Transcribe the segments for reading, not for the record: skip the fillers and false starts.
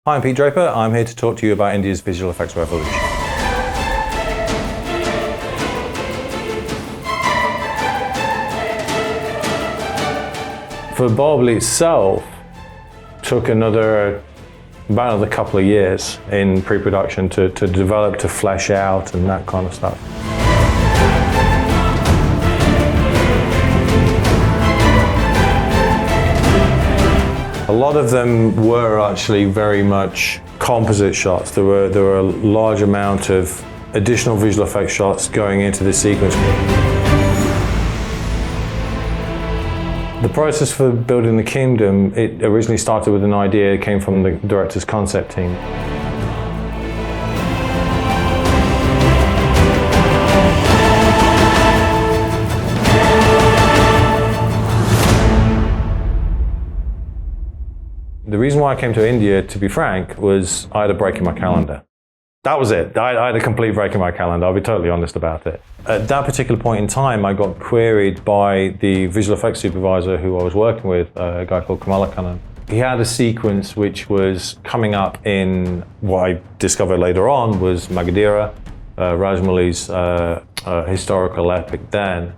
Hi, I'm Pete Draper. I'm here to talk to you about India's visual effects revolution. For Baahubali itself, took about another couple of years in pre-production to develop, to flesh out and that kind of stuff. A lot of them were actually very much composite shots. There were a large amount of additional visual effects shots going into the sequence. The process for building the kingdom, it originally started with an idea. It came from the director's concept team. The reason why I came to India, to be frank, was I had a break in my calendar. That was it. I had a complete break in my calendar. I'll be totally honest about it. At that particular point in time, I got queried by the visual effects supervisor who I was working with, a guy called Kamalakanan. He had a sequence which was coming up in what I discovered later on was Magadhira, Rajmouli's historical epic then.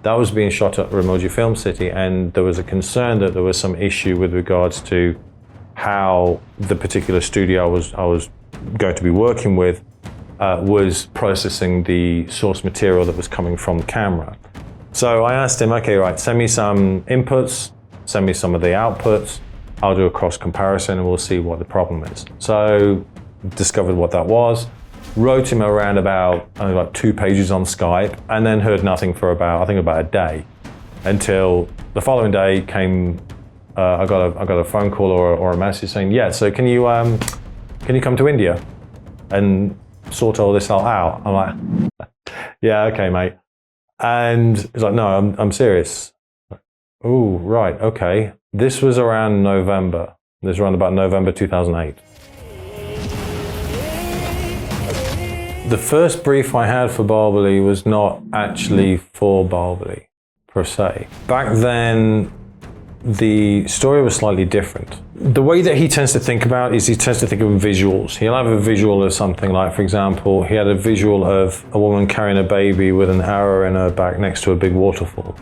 That was being shot at Ramoji Film City, and there was a concern that there was some issue with regards to how the particular studio I was going to be working with was processing the source material that was coming from the camera. So I asked him, okay, right, send me some inputs, send me some of the outputs, I'll do a cross comparison and we'll see what the problem is. So discovered what that was, wrote him around about 2 pages on Skype, and then heard nothing for about a day, until the following day came. I got a phone call or a message saying, yeah, so can you come to India and sort all this out? I'm like, yeah, okay, mate. And he's like, no, I'm serious. Oh, right, okay. This was around November. This was around about November 2008. The first brief I had for Baahubali was not actually for Baahubali, per se. Back then, the story was slightly different. The way that he tends to think about is he tends to think of visuals. He'll have a visual of something like, for example, he had a visual of a woman carrying a baby with an arrow in her back next to a big waterfall.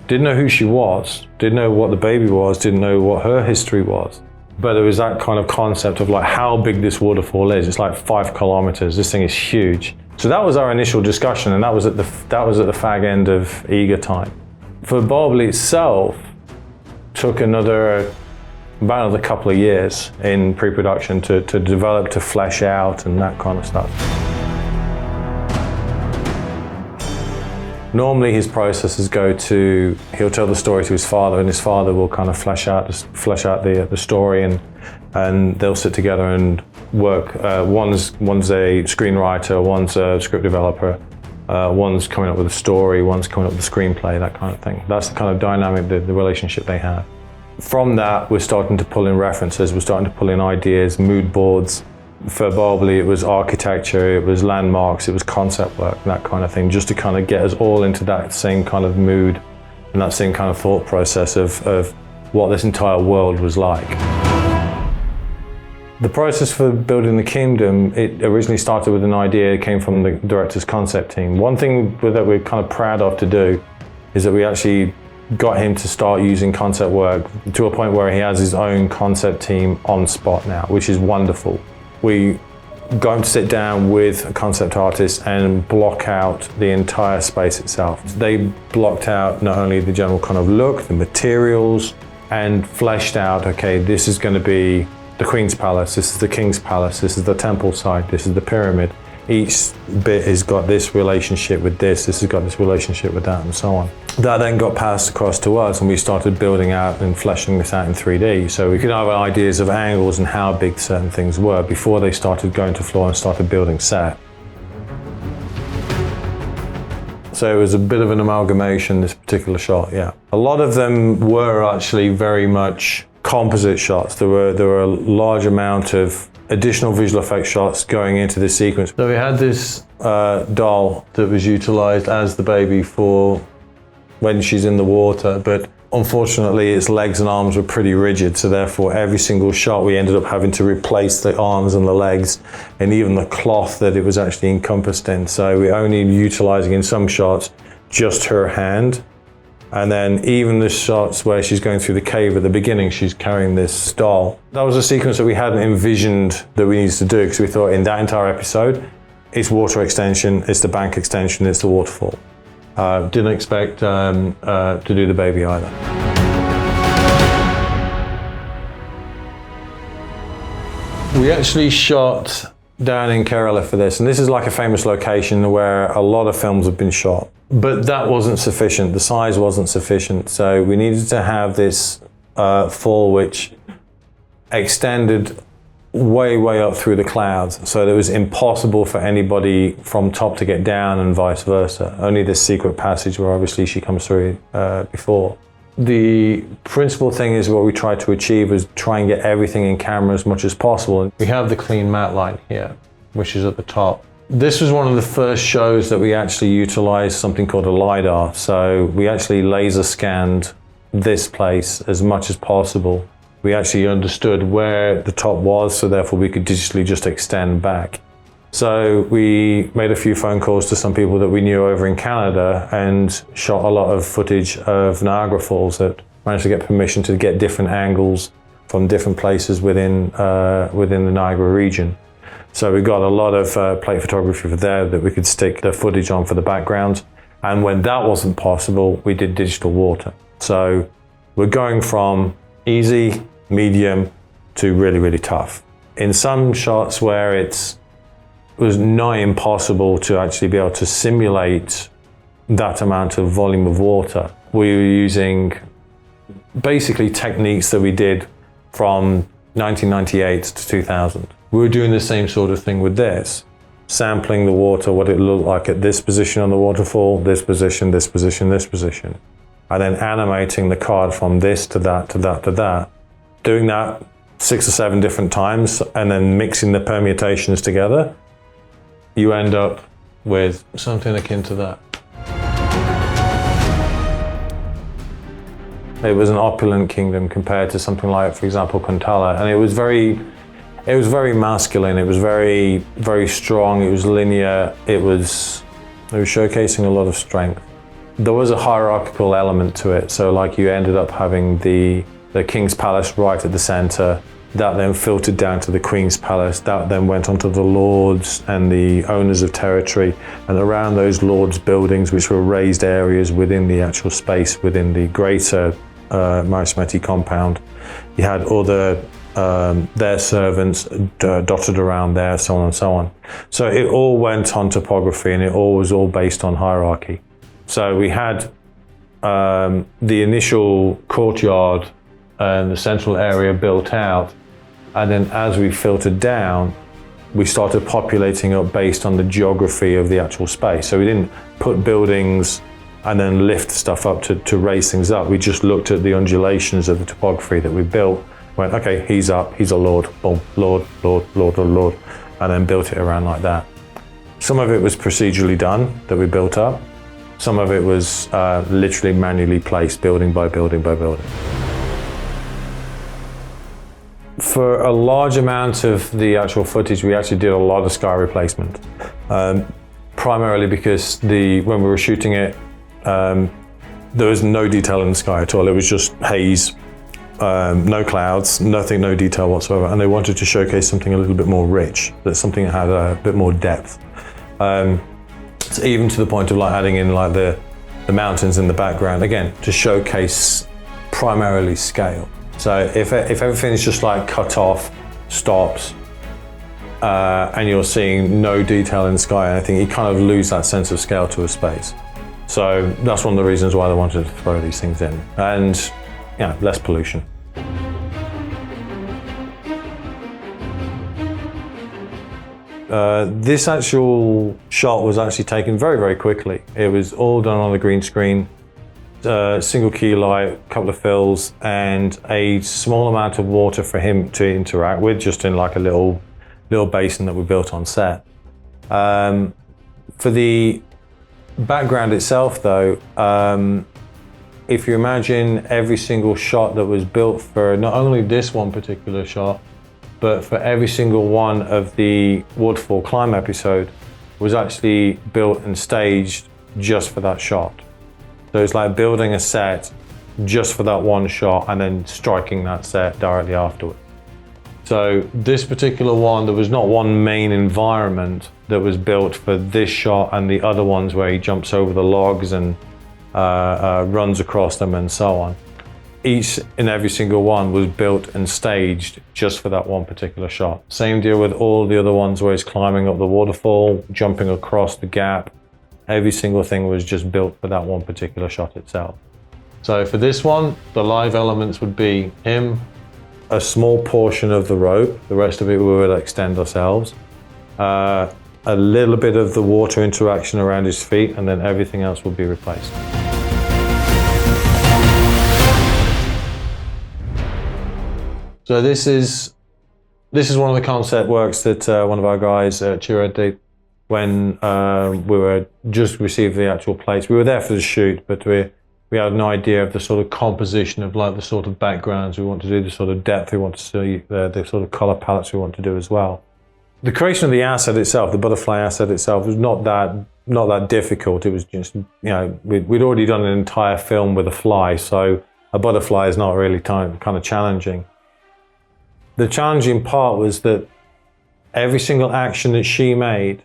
Didn't know who she was, didn't know what the baby was, didn't know what her history was. But it was that kind of concept of like how big this waterfall is. It's like 5 kilometers. This thing is huge. So that was our initial discussion, and that was at the fag end of Eager time. For Baahubali itself, took about another couple of years in pre-production to develop, to flesh out and that kind of stuff. Normally his processes he'll tell the story to his father, and his father will kind of flesh out the story, and they'll sit together and work. One's a screenwriter, one's a script developer, one's coming up with a story, one's coming up with a screenplay, that kind of thing. That's the kind of dynamic, the relationship they have. From that, we're starting to pull in references, we're starting to pull in ideas, mood boards. For Baahubali, it was architecture, it was landmarks, it was concept work, that kind of thing, just to kind of get us all into that same kind of mood and that same kind of thought process of what this entire world was like. The process for building the kingdom, it originally started with an idea. It came from the director's concept team. One thing that we're kind of proud of to do is that we actually got him to start using concept work to a point where he has his own concept team on spot now, which is wonderful. We got him to sit down with a concept artist and block out the entire space itself. They blocked out not only the general kind of look, the materials, and fleshed out, okay, this is going to be the Queen's Palace, this is the King's Palace, this is the temple site, this is the pyramid. Each bit has got this relationship with this has got this relationship with that, and so on. That then got passed across to us, and we started building out and fleshing this out in 3D. So we could have ideas of angles and how big certain things were before they started going to floor and started building set. So it was a bit of an amalgamation, this particular shot, yeah. A lot of them were actually very much composite shots. There were a large amount of additional visual effects shots going into this sequence. So we had this doll that was utilized as the baby for when she's in the water, but unfortunately, its legs and arms were pretty rigid, so therefore every single shot we ended up having to replace the arms and the legs and even the cloth that it was actually encompassed in. So we're only utilizing in some shots just her hand. And then even the shots where she's going through the cave at the beginning, she's carrying this doll. That was a sequence that we hadn't envisioned that we needed to do, because we thought in that entire episode, it's water extension, it's the bank extension, it's the waterfall. Didn't expect to do the baby either. We actually shot down in Kerala for this, and this is like a famous location where a lot of films have been shot. But that wasn't sufficient, the size wasn't sufficient, so we needed to have this fall which extended way up through the clouds, so that it was impossible for anybody from top to get down and vice versa. Only this secret passage where obviously she comes through before. The principal thing is what we tried to achieve was try and get everything in camera as much as possible. We have the clean matte line here, which is at the top. This was one of the first shows that we actually utilized something called a LiDAR. So we actually laser scanned this place as much as possible. We actually understood where the top was, so therefore we could digitally just extend back. So we made a few phone calls to some people that we knew over in Canada and shot a lot of footage of Niagara Falls, that managed to get permission to get different angles from different places within the Niagara region. So we got a lot of plate photography for there that we could stick the footage on for the background. And when that wasn't possible, we did digital water. So we're going from easy, medium to really tough. In some shots where it was nigh impossible to actually be able to simulate that amount of volume of water, we were using basically techniques that we did from 1998 to 2000. We were doing the same sort of thing with this, sampling the water, what it looked like at this position on the waterfall, this position, this position, this position, and then animating the card from this to that, to that, to that. Doing that 6 or 7 different times and then mixing the permutations together, you end up with something akin to that. It was an opulent kingdom compared to something like, for example, Kuntala, and it was very masculine. It was very strong. It was linear. It was showcasing a lot of strength. There was a hierarchical element to it. So like you ended up having the King's Palace right at the center. That then filtered down to the Queen's Palace. That then went on to the lords and the owners of territory. And around those lords' buildings, which were raised areas within the actual space, within the greater Marismeti compound, you had other their servants dotted around there, so on and so on. So it all went on topography, and it all was all based on hierarchy. So we had the initial courtyard and the central area built out, and then as we filtered down, we started populating up based on the geography of the actual space. So we didn't put buildings and then lift stuff up to raise things up. We just looked at the undulations of the topography that we built, went, okay, he's up, he's a lord, boom, lord, and then built it around like that. Some of it was procedurally done that we built up. Some of it was literally manually placed, building by building by building. For a large amount of the actual footage, we actually did a lot of sky replacement. Primarily because when we were shooting it, there was no detail in the sky at all. It was just haze, no clouds, nothing, no detail whatsoever. And they wanted to showcase something a little bit more rich, something that had a bit more depth. So even to the point of like adding in like the mountains in the background, again, to showcase primarily scale. So if everything is just like cut off, stops, and you're seeing no detail in the sky, I think you kind of lose that sense of scale to a space. So that's one of the reasons why they wanted to throw these things in. And less pollution. This actual shot was actually taken very, very quickly. It was all done on the green screen, single key light, couple of fills, and a small amount of water for him to interact with, just in like a little basin that we built on set. For the background itself, though, if you imagine every single shot that was built for not only this one particular shot, but for every single one of the waterfall climb episode was actually built and staged just for that shot. So it's like building a set just for that one shot and then striking that set directly afterward. So this particular one, there was not one main environment that was built for this shot and the other ones where he jumps over the logs and runs across them and so on. Each and every single one was built and staged just for that one particular shot. Same deal with all the other ones where he's climbing up the waterfall, jumping across the gap. Every single thing was just built for that one particular shot itself. So for this one, the live elements would be him, a small portion of the rope, the rest of it we would extend ourselves, a little bit of the water interaction around his feet, and then everything else will be replaced. So this is one of the concept works that one of our guys at Chira did when we were just received the actual plates. We were there for the shoot, but we had an idea of the sort of composition of like the sort of backgrounds we want to do, the sort of depth we want to see, the sort of color palettes we want to do as well. The creation of the asset itself, the butterfly asset itself, was not that difficult. It was just, we'd already done an entire film with a fly, so a butterfly is not really kind of challenging. The challenging part was that every single action that she made,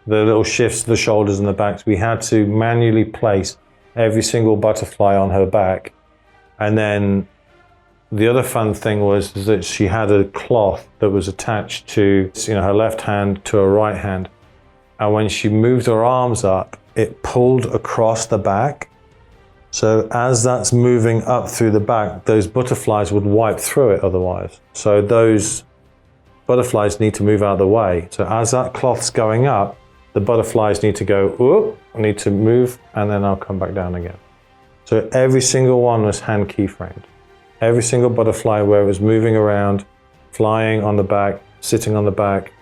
the little shifts to the shoulders and the backs, we had to manually place every single butterfly on her back. And then the other fun thing was that she had a cloth that was attached to her left hand to her right hand. And when she moved her arms up, it pulled across the back. So as that's moving up through the back, those butterflies would wipe through it otherwise. So those butterflies need to move out of the way. So as that cloth's going up, the butterflies need to go, whoop, need to move, and then I'll come back down again. So every single one was hand keyframed. Every single butterfly where it was moving around, flying on the back, sitting on the back,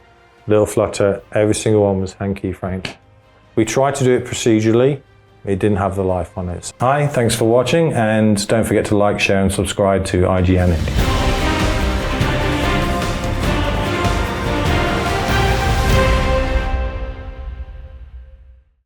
little flutter, every single one was hand keyframed. We tried to do it procedurally. It didn't have the life on it. Hi, thanks for watching, and don't forget to like, share, and subscribe to IGN India.